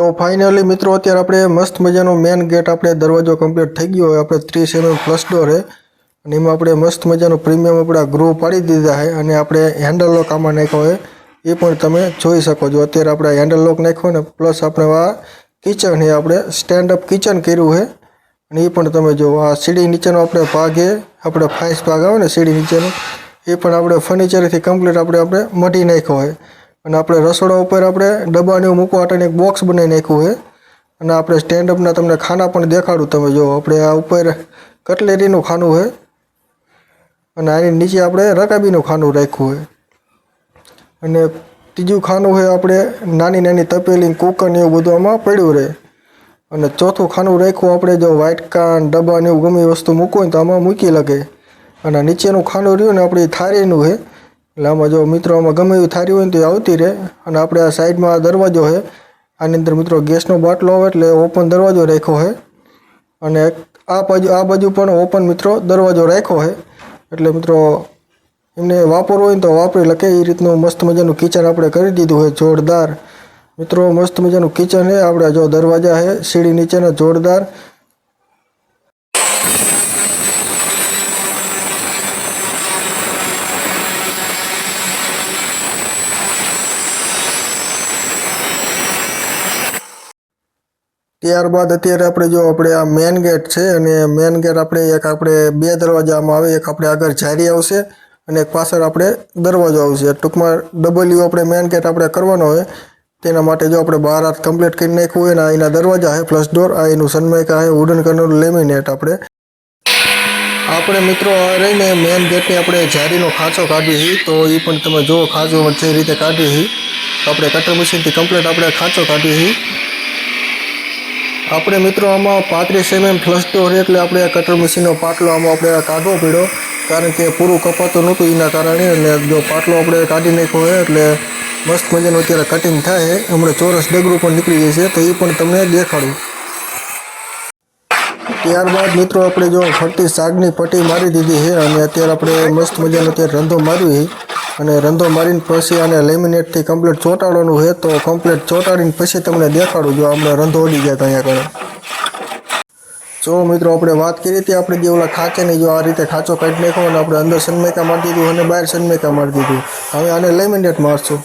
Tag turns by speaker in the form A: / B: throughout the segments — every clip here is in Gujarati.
A: तो फाइनली मित्रों अत्यारे आपणे मस्त मजानो मेन गेट आपणे दरवाजो कम्प्लीट थई गयो है। आपणे 30 mm प्लस डोर है अने एमां आपणे मस्त मजानो प्रीमियम आपणा ग्रो पाड़ी दीधा है अने आपणे हेन्डल लॉक आमां नाख्यो है ए पण तमे जोई शको छो। अत्यारे आपणे हेन्डल लॉक नाख्यो ने प्लस आपणे आ किचन है आपणे स्टेन्ड अप किचन कर्युं है अने ए पण तमे जो आ सीढ़ी नीचेनो आपणे भाग है आपणे फाइस भाग आवे ने सीढ़ी नीचेनो ए पण आपणे फर्निचर थी कम्प्लीट आपणे मढी नाख्यो है अने आपणे रसोड़ा उपर आपणे डब्बाने मूकवा माटेनुं एक बॉक्स बनावी नाख्युं है अने आपणे स्टेन्ड अपना तमने खाना पण देखाडुं। तमे जो आपणे आ उपर कटलेरीनुं खानुं है अने आनी नीचे आपणे रकाबीनुं खानुं राख्युं है अने तीजुं खानुं है आपणे नानी नानी तपेली कुकर ने एवुं बधुं आमां पड्युं रहे अने चौथुं खानुं राख्युं आपणे जो वाटका डब्बा ने एवुं गमे वस्तु मूकवो होय तो आमां मूकी लगे अने नीचेनुं खानुं रह्युं ने आपणी थाळीनुं है એટલે આમાં જો મિત્રો આમાં ગમે એવી થારી હોય તો આવતી રહે અને આપણે આ સાઈડમાં દરવાજો છે આની અંદર મિત્રો ગેસનો બાટલો આવે એટલે ઓપન દરવાજો રાખ્યો છે અને આ બાજુ પણ ઓપન મિત્રો દરવાજો રાખ્યો છે એટલે મિત્રો એમને વાપરવું હોય તો વાપરી લકે એ રીતનું મસ્ત મજાનું કિચન આપણે કરી દીધું છે જોરદાર। મિત્રો મસ્ત મજાનું કિચન છે આપણે જો દરવાજા છે સીડી નીચેના જોરદાર। ત્યારબાદ અત્યારે આપણે જો આપણે આ મેન ગેટ છે અને મેન ગેટ આપણે એક આપણે બે દરવાજામાં આવે એક આપણે આગળ જારી આવશે અને એક પાછળ આપણે દરવાજો આવશે। ટૂંકમાં ડબલ્યુ આપણે મેન ગેટ આપણે કરવાનો હોય તેના માટે જો આપણે બહાર હાથ કમ્પ્લીટ કરી નાખ્યું હોય ને એના દરવાજા છે પ્લસ ડોર આ એનું સનમાઇકા છે વુડન કલરનું લેમિનેટ આપણે મિત્રો આ રહીને મેન ગેટની આપણે જારીનો ખાંચો કાઢી છે તો એ પણ તમે જો ખાંચો જે રીતે કાઢી છે આપણે કટર મશીનથી કમ્પ્લીટ આપણે ખાંચો કાઢી છે। આપણે મિત્રો આમાં 35 mm પ્લસ ડોર એટલે આપણે આ કટર મશીનનો પાટલો આમાં આપણે કાઢવો પડ્યો કારણ કે પૂરું કપાતું નહોતું એના કારણે એટલે જો પાટલો આપણે કાઢી નાખ્યો હોય એટલે મસ્ત મજાનું અત્યારે કટિંગ થાય હમણાં ચોરસ ડગરું પણ નીકળી જશે તો એ પણ તમને દેખાડું। ત્યારબાદ મિત્રો આપણે જો ફરતી સાગની પટ્ટી મારી દીધી છે અને અત્યારે આપણે મસ્ત મજાનો અત્યારે રંધો માર્યો છે અને રંધો મારીને પછી આને લેમિનેટથી કમ્પ્લીટ ચોંટાડવાનું છે તો કમ્પ્લીટ ચોંટાડીને પછી તમને દેખાડું જો આપણે રંધો ઉડી ગયા હતા અહીંયા આગળ। જો મિત્રો આપણે વાત કરી હતી આપણે જે ઓલા ખાંચાની જો આ રીતે ખાંચો કાઢી નાખ્યો અને આપણે અંદર સનમાઇકા મારી દીધું અને બહાર સનમાઇકા મારી દીધું હવે આને લેમિનેટ મારશું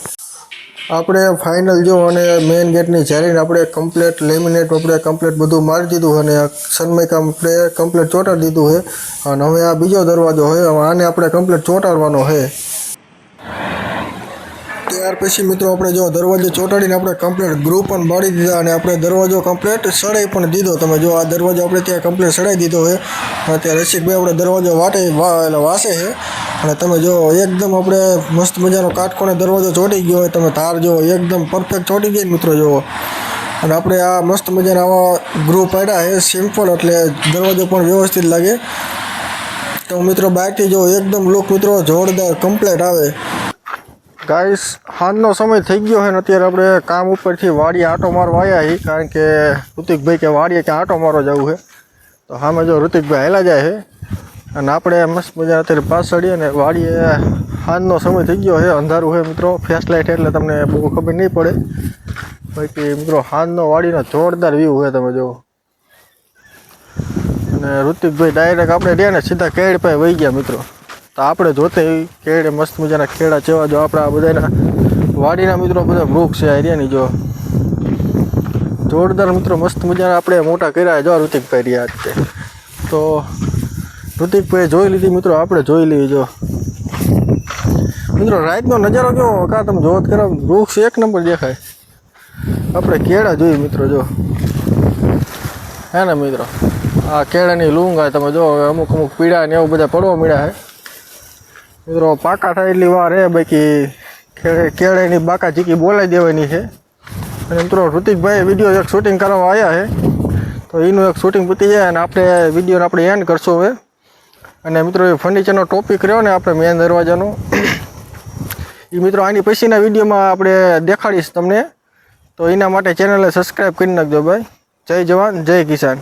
A: આપણે ફાઇનલ જો અને મેઇન ગેટની જારીને આપણે કમ્પ્લીટ લેમિનેટ આપણે કમ્પ્લીટ બધું મારી દીધું અને સનમાઇકા આપણે કમ્પ્લીટ ચોંટાડી દીધું છે અને હવે આ બીજો દરવાજો છે આને આપણે કમ્પ્લીટ ચોંટાડવાનો છે। ત્યાર પછી મિત્રો આપણે જો દરવાજો ચોંટાડીને આપણે કમ્પ્લીટ ગ્રૂ પણ બાળી દીધા અને આપણે દરવાજો કમ્પ્લીટ સળાઈ પણ દીધો। તમે જો આ દરવાજો આપણે ત્યાં કમ્પ્લીટ સળાઈ દીધો છે અને ત્યાં રસિકભાઈ આપણે દરવાજો વાસે છે અને તમે જો એકદમ આપણે મસ્ત મજાનો કાટખૂણે દરવાજો ચોંટી ગયો હોય તમે ધાર જો એકદમ પરફેક્ટ ચોંટી ગઈ મિત્રો જુઓ અને આપણે આ મસ્ત મજાના આવા ગ્રૂ પાડ્યા છે સિમ્પલ એટલે દરવાજો પણ વ્યવસ્થિત લાગે તો મિત્રો બહારથી જો એકદમ લુક મિત્રો જોરદાર કમ્પ્લીટ આવે। ગાઈસ હાંજનો સમય થઈ ગયો છે ને અત્યારે આપણે કામ ઉપરથી વાડીએ આંટો મારવા આવ્યા છીએ કારણ કે ઋતિકભાઈ કે વાડીએ ક્યાં આંટો મારવા જવું છે તો સામે જો ઋતિકભાઈ હેલા જાય છે અને આપણે મસ્ત મજા અત્યારે પાછળ અને વાડીએ હાંજનો સમય થઈ ગયો છે અંધારું છે મિત્રો ફ્લેશ લાઇટ એટલે તમને બહુ ખબર નહીં પડે બાકી મિત્રો હાંજનો વાડીનો જોરદાર વ્યૂ છે તમે જુઓ અને ઋતિકભાઈ ડાયરેક્ટ આપણે રહ્યા ને સીધા કેળ પાસે વહી ગયા મિત્રો તો આપણે જોતે કેળે મસ્ત મજાના ખેડા જેવા જો આપણા બધાના વાડીના મિત્રો બધા વૃક્ષ છે એરિયાની જો જોરદાર મિત્રો મસ્ત મજાના આપણે મોટા કર્યા જો ઋતિકભાઈ રહ્યા છે તો ઋતિકભાઈ જોઈ લીધી મિત્રો આપણે જોઈ લઈએ જો મિત્રો રાતનો નજારો કેવો કા તમે જોત કરો વૃક્ષ એક નંબર દેખાય આપણે કેળા જોઈએ મિત્રો જો હે ને મિત્રો આ કેળાની લૂંગ આ તમે જો અમુક અમુક પીળા ને એવું બધા પડવા મળ્યા છે મિત્રો પાકા થાય એટલી વાર હે બાકી કેળાની બાકા ચીકી બોલાવી દેવાની છે અને મિત્રો ઋતિકભાઈ વિડીયો એક શૂટિંગ કરવા આવ્યા છે તો એનું એક શૂટિંગ પતી જાય અને આપણે વિડીયોને આપણે એન્ડ કરશું હવે અને મિત્રો એ ફર્નિચરનો ટોપિક રહ્યો ને આપણે મેન દરવાજાનો એ મિત્રો આની પછીના વિડીયોમાં આપણે દેખાડીશ તમને તો એના માટે ચેનલને સબસ્ક્રાઈબ કરી નાખજો ભાઈ। જય જવાન જય કિસાન।